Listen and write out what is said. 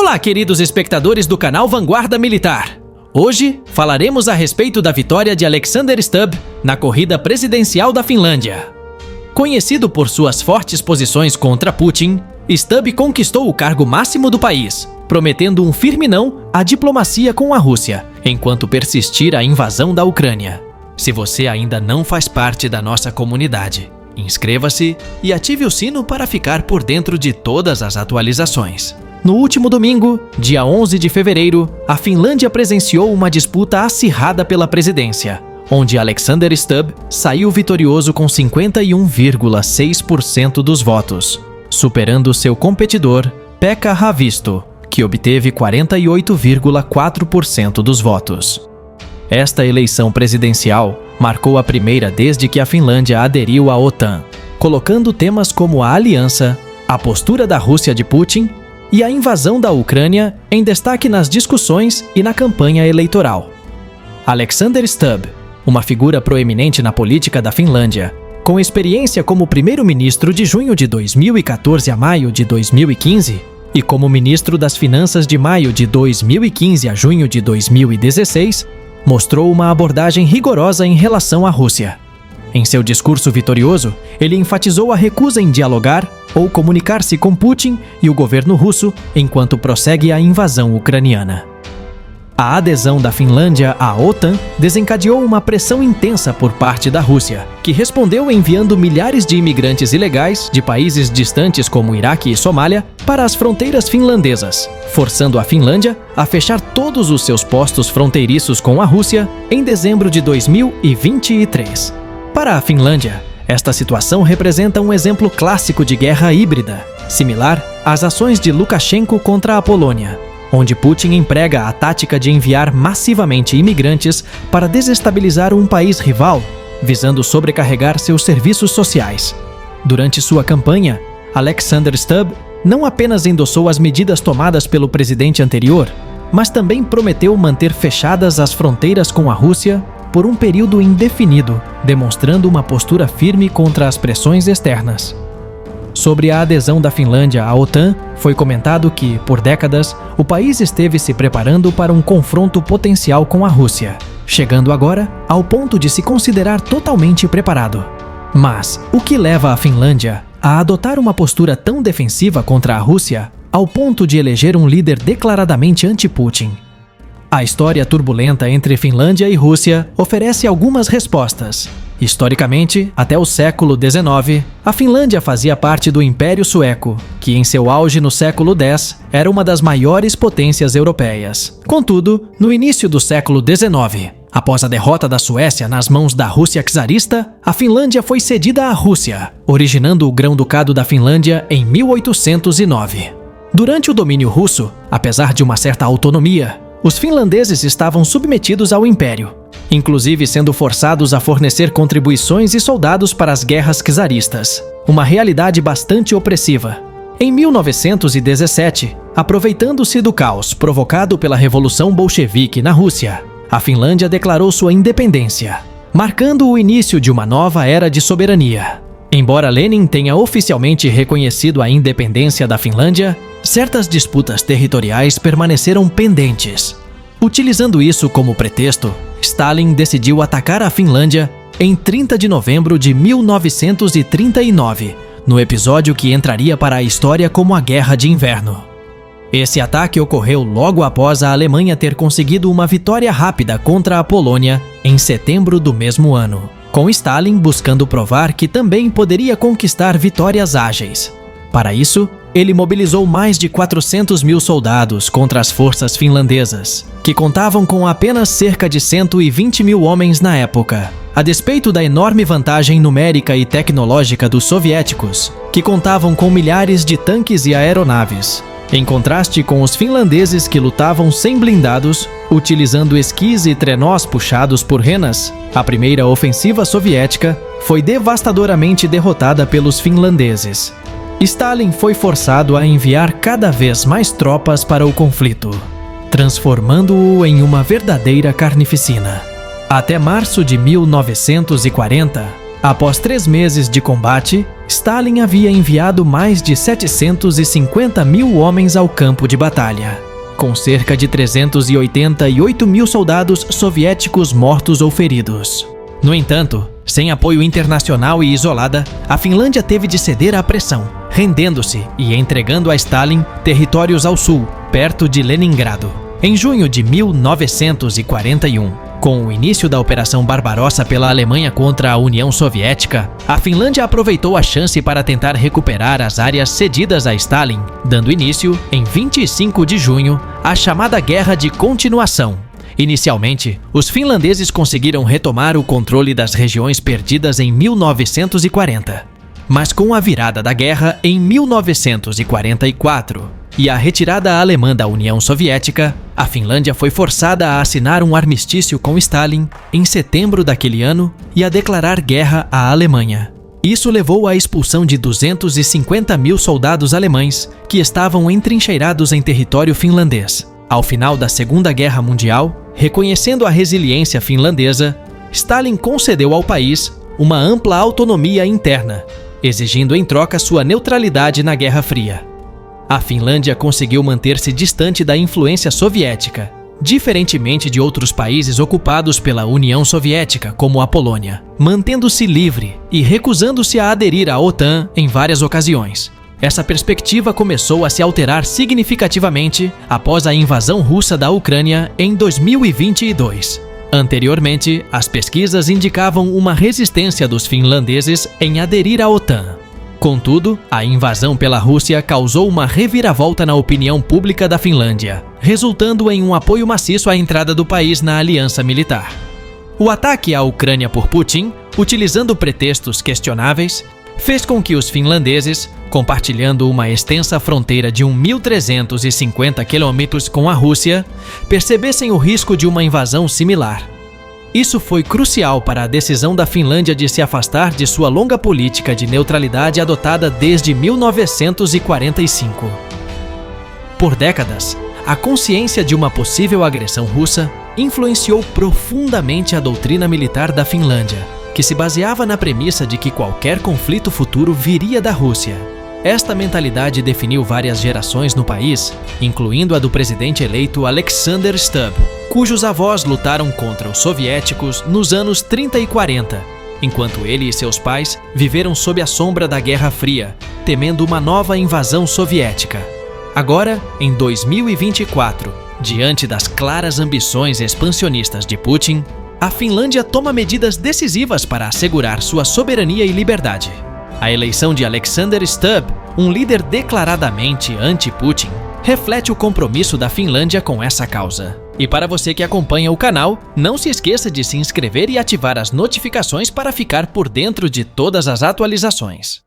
Olá, queridos espectadores do canal Vanguarda Militar. Hoje falaremos a respeito da vitória de Alexander Stubb na corrida presidencial da Finlândia. Conhecido por suas fortes posições contra Putin, Stubb conquistou o cargo máximo do país, prometendo um firme não à diplomacia com a Rússia, enquanto persistir a invasão da Ucrânia. Se você ainda não faz parte da nossa comunidade, inscreva-se e ative o sino para ficar por dentro de todas as atualizações. No último domingo, dia 11 de fevereiro, a Finlândia presenciou uma disputa acirrada pela presidência, onde Alexander Stubb saiu vitorioso com 51,6% dos votos, superando seu competidor, Pekka Haavisto, que obteve 48,4% dos votos. Esta eleição presidencial marcou a primeira desde que a Finlândia aderiu à OTAN, colocando temas como a aliança, a postura da Rússia de Putin e a invasão da Ucrânia em destaque nas discussões e na campanha eleitoral. Alexander Stubb, uma figura proeminente na política da Finlândia, com experiência como primeiro-ministro de junho de 2014 a maio de 2015 e como ministro das Finanças de maio de 2015 a junho de 2016, mostrou uma abordagem rigorosa em relação à Rússia. Em seu discurso vitorioso, ele enfatizou a recusa em dialogar ou comunicar-se com Putin e o governo russo enquanto prossegue a invasão ucraniana. A adesão da Finlândia à OTAN desencadeou uma pressão intensa por parte da Rússia, que respondeu enviando milhares de imigrantes ilegais de países distantes como Iraque e Somália para as fronteiras finlandesas, forçando a Finlândia a fechar todos os seus postos fronteiriços com a Rússia em dezembro de 2023. Para a Finlândia, esta situação representa um exemplo clássico de guerra híbrida, similar às ações de Lukashenko contra a Polônia, onde Putin emprega a tática de enviar massivamente imigrantes para desestabilizar um país rival, visando sobrecarregar seus serviços sociais. Durante sua campanha, Alexander Stubb não apenas endossou as medidas tomadas pelo presidente anterior, mas também prometeu manter fechadas as fronteiras com a Rússia por um período indefinido, demonstrando uma postura firme contra as pressões externas. Sobre a adesão da Finlândia à OTAN, foi comentado que, por décadas, o país esteve se preparando para um confronto potencial com a Rússia, chegando agora ao ponto de se considerar totalmente preparado. Mas o que leva a Finlândia a adotar uma postura tão defensiva contra a Rússia, ao ponto de eleger um líder declaradamente anti-Putin? A história turbulenta entre Finlândia e Rússia oferece algumas respostas. Historicamente, até o século XIX, a Finlândia fazia parte do Império Sueco, que em seu auge no século X era uma das maiores potências europeias. Contudo, no início do século XIX, após a derrota da Suécia nas mãos da Rússia czarista, a Finlândia foi cedida à Rússia, originando o Grão-Ducado da Finlândia em 1809. Durante o domínio russo, apesar de uma certa autonomia, os finlandeses estavam submetidos ao Império, inclusive sendo forçados a fornecer contribuições e soldados para as guerras czaristas, uma realidade bastante opressiva. Em 1917, aproveitando-se do caos provocado pela Revolução Bolchevique na Rússia, a Finlândia declarou sua independência, marcando o início de uma nova era de soberania. Embora Lenin tenha oficialmente reconhecido a independência da Finlândia, certas disputas territoriais permaneceram pendentes. Utilizando isso como pretexto, Stalin decidiu atacar a Finlândia em 30 de novembro de 1939, no episódio que entraria para a história como a Guerra de Inverno. Esse ataque ocorreu logo após a Alemanha ter conseguido uma vitória rápida contra a Polônia em setembro do mesmo ano, com Stalin buscando provar que também poderia conquistar vitórias ágeis. Para isso, ele mobilizou mais de 400 mil soldados contra as forças finlandesas, que contavam com apenas cerca de 120 mil homens na época, a despeito da enorme vantagem numérica e tecnológica dos soviéticos, que contavam com milhares de tanques e aeronaves, em contraste com os finlandeses que lutavam sem blindados, utilizando esquis e trenós puxados por renas. A primeira ofensiva soviética foi devastadoramente derrotada pelos finlandeses. Stalin foi forçado a enviar cada vez mais tropas para o conflito, transformando-o em uma verdadeira carnificina. Até março de 1940, após 3 meses de combate, Stalin havia enviado mais de 750 mil homens ao campo de batalha, com cerca de 388 mil soldados soviéticos mortos ou feridos. No entanto, sem apoio internacional e isolada, a Finlândia teve de ceder à pressão, rendendo-se e entregando a Stalin territórios ao sul, perto de Leningrado. Em junho de 1941, com o início da Operação Barbarossa pela Alemanha contra a União Soviética, a Finlândia aproveitou a chance para tentar recuperar as áreas cedidas a Stalin, dando início, em 25 de junho, à chamada Guerra de Continuação. Inicialmente, os finlandeses conseguiram retomar o controle das regiões perdidas em 1940. Mas com a virada da guerra em 1944 e a retirada alemã da União Soviética, a Finlândia foi forçada a assinar um armistício com Stalin em setembro daquele ano e a declarar guerra à Alemanha. Isso levou à expulsão de 250 mil soldados alemães que estavam entrincheirados em território finlandês. Ao final da Segunda Guerra Mundial, reconhecendo a resiliência finlandesa, Stalin concedeu ao país uma ampla autonomia interna, exigindo em troca sua neutralidade na Guerra Fria. A Finlândia conseguiu manter-se distante da influência soviética, diferentemente de outros países ocupados pela União Soviética, como a Polônia, mantendo-se livre e recusando-se a aderir à OTAN em várias ocasiões. Essa perspectiva começou a se alterar significativamente após a invasão russa da Ucrânia em 2022. Anteriormente, as pesquisas indicavam uma resistência dos finlandeses em aderir à OTAN. Contudo, a invasão pela Rússia causou uma reviravolta na opinião pública da Finlândia, resultando em um apoio maciço à entrada do país na aliança militar. O ataque à Ucrânia por Putin, utilizando pretextos questionáveis, fez com que os finlandeses, compartilhando uma extensa fronteira de 1.350 quilômetros com a Rússia, percebessem o risco de uma invasão similar. Isso foi crucial para a decisão da Finlândia de se afastar de sua longa política de neutralidade adotada desde 1945. Por décadas, a consciência de uma possível agressão russa influenciou profundamente a doutrina militar da Finlândia, que se baseava na premissa de que qualquer conflito futuro viria da Rússia. Esta mentalidade definiu várias gerações no país, incluindo a do presidente eleito Alexander Stubb, cujos avós lutaram contra os soviéticos nos anos 30 e 40, enquanto ele e seus pais viveram sob a sombra da Guerra Fria, temendo uma nova invasão soviética. Agora, em 2024, diante das claras ambições expansionistas de Putin, a Finlândia toma medidas decisivas para assegurar sua soberania e liberdade. A eleição de Alexander Stubb, um líder declaradamente anti-Putin, reflete o compromisso da Finlândia com essa causa. E para você que acompanha o canal, não se esqueça de se inscrever e ativar as notificações para ficar por dentro de todas as atualizações.